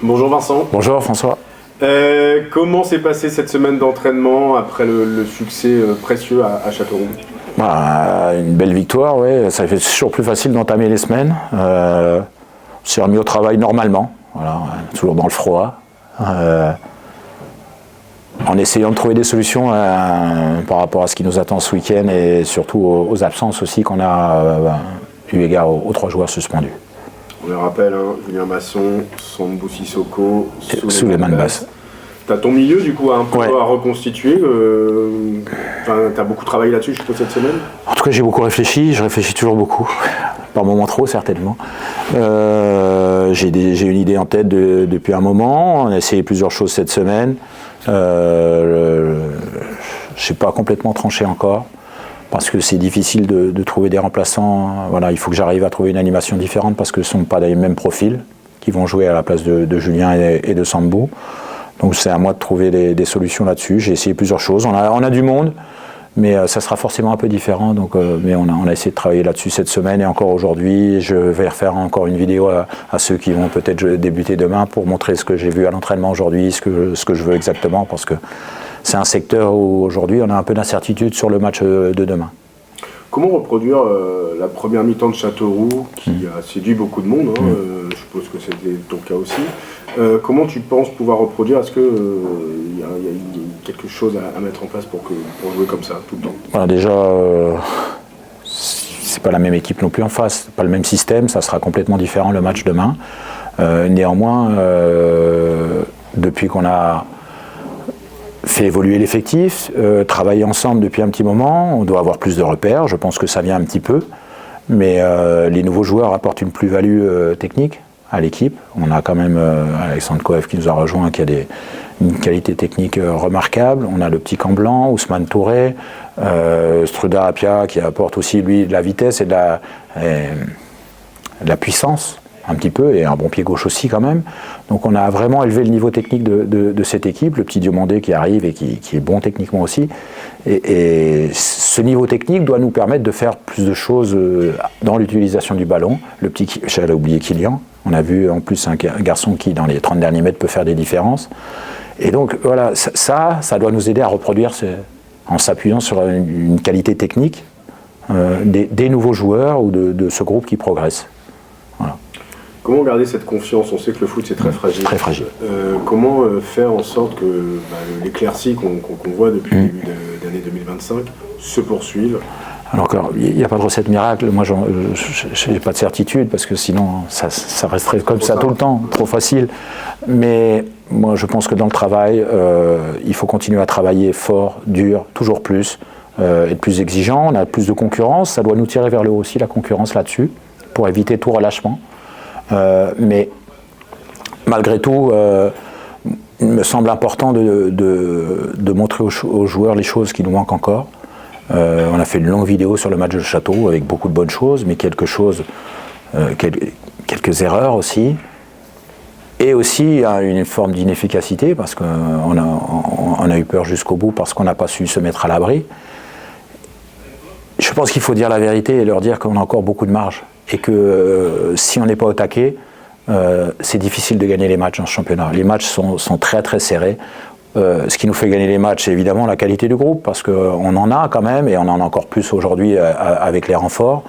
Bonjour Vincent. Bonjour François. Comment s'est passée cette semaine d'entraînement après le succès précieux à Châteauroux? Une belle victoire, oui. Ça fait toujours plus facile d'entamer les semaines. On s'est remis au travail normalement, voilà, toujours dans le froid. En essayant de trouver des solutions par rapport à ce qui nous attend ce week-end et surtout aux absences aussi qu'on a eu égard aux 3 joueurs suspendus. On le rappelle, Julien Masson, Sambou Sissoko, Souleymane Basse. T'as ton milieu du coup un peu à reconstituer. T'as beaucoup travaillé là-dessus, je suppose, cette semaine. En tout cas, j'ai beaucoup réfléchi. Je réfléchis toujours beaucoup. Par moments trop, certainement. J'ai une idée en tête depuis un moment. On a essayé plusieurs choses cette semaine. Je n'ai pas complètement tranché encore. Parce que c'est difficile de trouver des remplaçants. Voilà, il faut que j'arrive à trouver une animation différente parce que ce ne sont pas les mêmes profils qui vont jouer à la place de Julien et de Sambou. Donc c'est à moi de trouver des solutions là-dessus. J'ai essayé plusieurs choses. On a du monde, mais ça sera forcément un peu différent. Donc, mais on a essayé de travailler là-dessus cette semaine et encore aujourd'hui. Je vais refaire encore une vidéo à ceux qui vont peut-être débuter demain pour montrer ce que j'ai vu à l'entraînement aujourd'hui, ce que je veux exactement, parce que c'est un secteur où aujourd'hui on a un peu d'incertitude sur le match de demain. Comment reproduire la première mi-temps de Châteauroux qui a séduit beaucoup de monde, je suppose que c'était ton cas aussi. Comment tu penses pouvoir reproduire? Est-ce qu'il y a quelque chose à mettre en place pour jouer comme ça tout le temps? Voilà, déjà, c'est pas la même équipe non plus en face, pas le même système, ça sera complètement différent le match demain. Néanmoins, depuis qu'on a fait évoluer l'effectif, travailler ensemble depuis un petit moment, on doit avoir plus de repères, je pense que ça vient un petit peu, mais les nouveaux joueurs apportent une plus-value technique à l'équipe. On a quand même Alexandre Coef qui nous a rejoint, qui a une qualité technique remarquable. On a le petit camp blanc, Ousmane Touré, Struda Apia qui apporte aussi lui de la vitesse et de la puissance un petit peu, et un bon pied gauche aussi quand même. Donc on a vraiment élevé le niveau technique de cette équipe, le petit Diomandé qui arrive et qui est bon techniquement aussi. Et ce niveau technique doit nous permettre de faire plus de choses dans l'utilisation du ballon. Le petit, j'allais oublier Kylian, on a vu en plus un garçon qui dans les 30 derniers mètres peut faire des différences. Et donc voilà, ça doit nous aider à reproduire en s'appuyant sur une qualité technique des nouveaux joueurs ou de ce groupe qui progresse. Voilà. Comment garder cette confiance? On sait que le foot c'est très fragile. Très fragile. Comment faire en sorte que l'éclaircie qu'on voit depuis le début d'année 2025 se poursuive? Alors il n'y a pas de recette miracle. Moi, je n'ai pas de certitude parce que sinon ça resterait comme ça tout le temps, trop facile. Mais moi, je pense que dans le travail, il faut continuer à travailler fort, dur, toujours plus, être plus exigeant. On a plus de concurrence, ça doit nous tirer vers le haut aussi la concurrence là-dessus pour éviter tout relâchement. Mais malgré tout, il me semble important de montrer aux joueurs les choses qui nous manquent encore. On a fait une longue vidéo sur le match de Châteauroux avec beaucoup de bonnes choses, mais quelques erreurs aussi. Et aussi une forme d'inefficacité, parce qu'on a eu peur jusqu'au bout, parce qu'on n'a pas su se mettre à l'abri. Je pense qu'il faut dire la vérité et leur dire qu'on a encore beaucoup de marge. Et que si on n'est pas au taquet, c'est difficile de gagner les matchs dans ce championnat. Les matchs sont très très serrés. Ce qui nous fait gagner les matchs, c'est évidemment la qualité du groupe, parce qu'on en a quand même, et on en a encore plus aujourd'hui avec les renforts,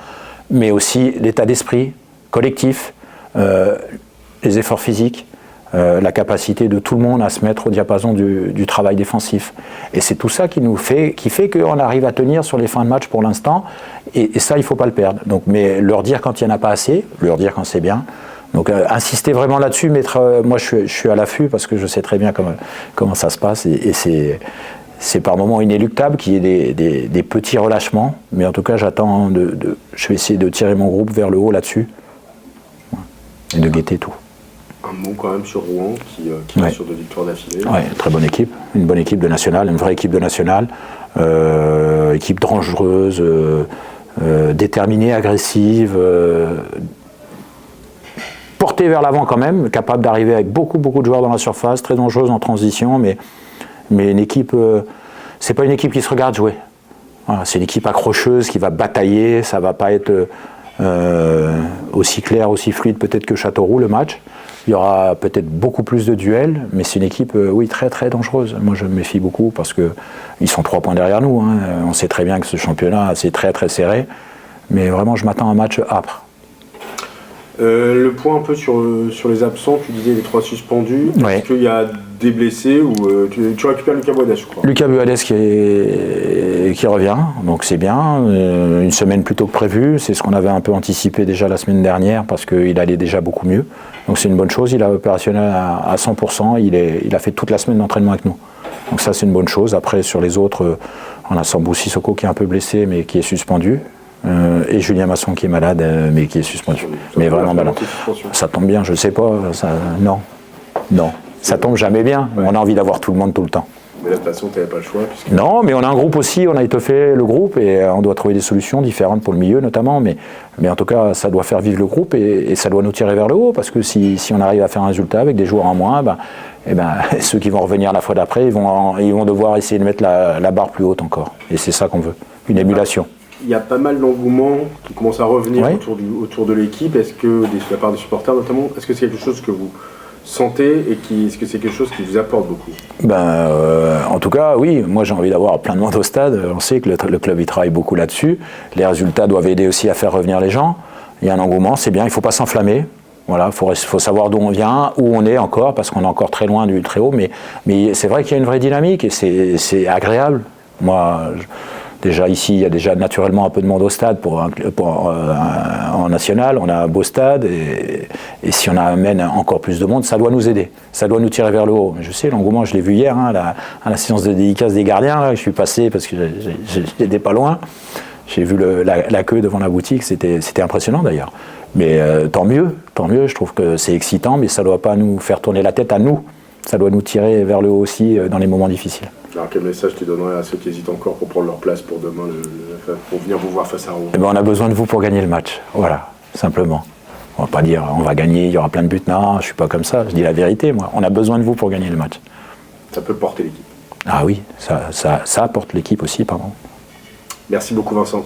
mais aussi l'état d'esprit collectif, les efforts physiques, la capacité de tout le monde à se mettre au diapason du travail défensif. Et c'est tout ça qui fait qu'on arrive à tenir sur les fins de match pour l'instant, et ça, il ne faut pas le perdre. Donc, mais leur dire quand il n'y en a pas assez, leur dire quand c'est bien. Donc insister vraiment là-dessus, moi je suis à l'affût parce que je sais très bien comment ça se passe, et c'est par moments inéluctable qu'il y ait des petits relâchements, mais en tout cas je vais essayer de tirer mon groupe vers le haut là-dessus, et de guetter tout. Un mot quand même sur Rouen qui est sur 2 victoires d'affilée. Oui, très bonne équipe, une bonne équipe de nationale, une vraie équipe de nationale, équipe dangereuse, déterminée, agressive, portée vers l'avant quand même, capable d'arriver avec beaucoup de joueurs dans la surface, très dangereuse en transition, mais une équipe, c'est pas une équipe qui se regarde jouer. Voilà, c'est une équipe accrocheuse qui va batailler, ça va pas être aussi clair, aussi fluide peut-être que Châteauroux le match, Il y aura peut-être beaucoup plus de duels, mais c'est une équipe, oui, très très dangereuse. Moi, je me méfie beaucoup parce qu'ils sont 3 points derrière nous. Hein. On sait très bien que ce championnat, c'est très très serré. Mais vraiment, je m'attends à un match âpre. Le point un peu sur les absents, tu disais les 3 suspendus. Oui. Est-ce qu'il y a des blessés ou tu récupères Lucas Boadès, je crois. Lucas Boadès qui revient, donc c'est bien. Une semaine plus tôt que prévu, c'est ce qu'on avait un peu anticipé déjà la semaine dernière parce qu'il allait déjà beaucoup mieux. Donc c'est une bonne chose, il est opérationnel à 100%, il a fait toute la semaine d'entraînement avec nous. Donc ça c'est une bonne chose. Après sur les autres, on a Sambou Sissoko qui est un peu blessé mais qui est suspendu. Et Julien Masson qui est malade mais qui est suspendu. Mais vraiment malade. Ça tombe bien, je sais pas. Non. Ça tombe jamais bien. Ouais. On a envie d'avoir tout le monde tout le temps. Mais de toute façon, tu n'avais pas le choix. Non, mais on a un groupe aussi, on a étoffé le groupe et on doit trouver des solutions différentes pour le milieu notamment. Mais en tout cas, ça doit faire vivre le groupe et ça doit nous tirer vers le haut parce que si on arrive à faire un résultat avec des joueurs en moins, ceux qui vont revenir la fois d'après, ils vont devoir essayer de mettre la barre plus haute encore. Et c'est ça qu'on veut, une émulation. Il y a pas mal d'engouement qui commence à revenir autour de l'équipe. Est-ce que, de la part des supporters notamment, est-ce que c'est quelque chose que vous sentez et est-ce que c'est quelque chose qui vous apporte beaucoup? En tout cas, oui. Moi, j'ai envie d'avoir plein de monde au stade. On sait que le club, il travaille beaucoup là-dessus. Les résultats doivent aider aussi à faire revenir les gens. Il y a un engouement, c'est bien. Il ne faut pas s'enflammer. Voilà, faut savoir d'où on vient, où on est encore, parce qu'on est encore très loin du très haut. Mais c'est vrai qu'il y a une vraie dynamique et c'est agréable. Moi, déjà ici, il y a déjà naturellement un peu de monde au stade en national. On a un beau stade et si on amène encore plus de monde, ça doit nous aider. Ça doit nous tirer vers le haut. Je sais, l'engouement, je l'ai vu hier à la séance de dédicace des gardiens. Là, je suis passé parce que j'étais pas loin. J'ai vu la queue devant la boutique. C'était impressionnant d'ailleurs. Mais tant mieux. Je trouve que c'est excitant, mais ça ne doit pas nous faire tourner la tête à nous. Ça doit nous tirer vers le haut aussi dans les moments difficiles. Alors quel message tu donnerais à ceux qui hésitent encore pour prendre leur place pour demain, pour venir vous voir face à Rouen? On a besoin de vous pour gagner le match, voilà, simplement. On va pas dire on va gagner, il y aura plein de buts, non, je suis pas comme ça, je dis la vérité, moi. On a besoin de vous pour gagner le match. Ça peut porter l'équipe. Ah oui, ça porte l'équipe aussi, pardon. Merci beaucoup Vincent.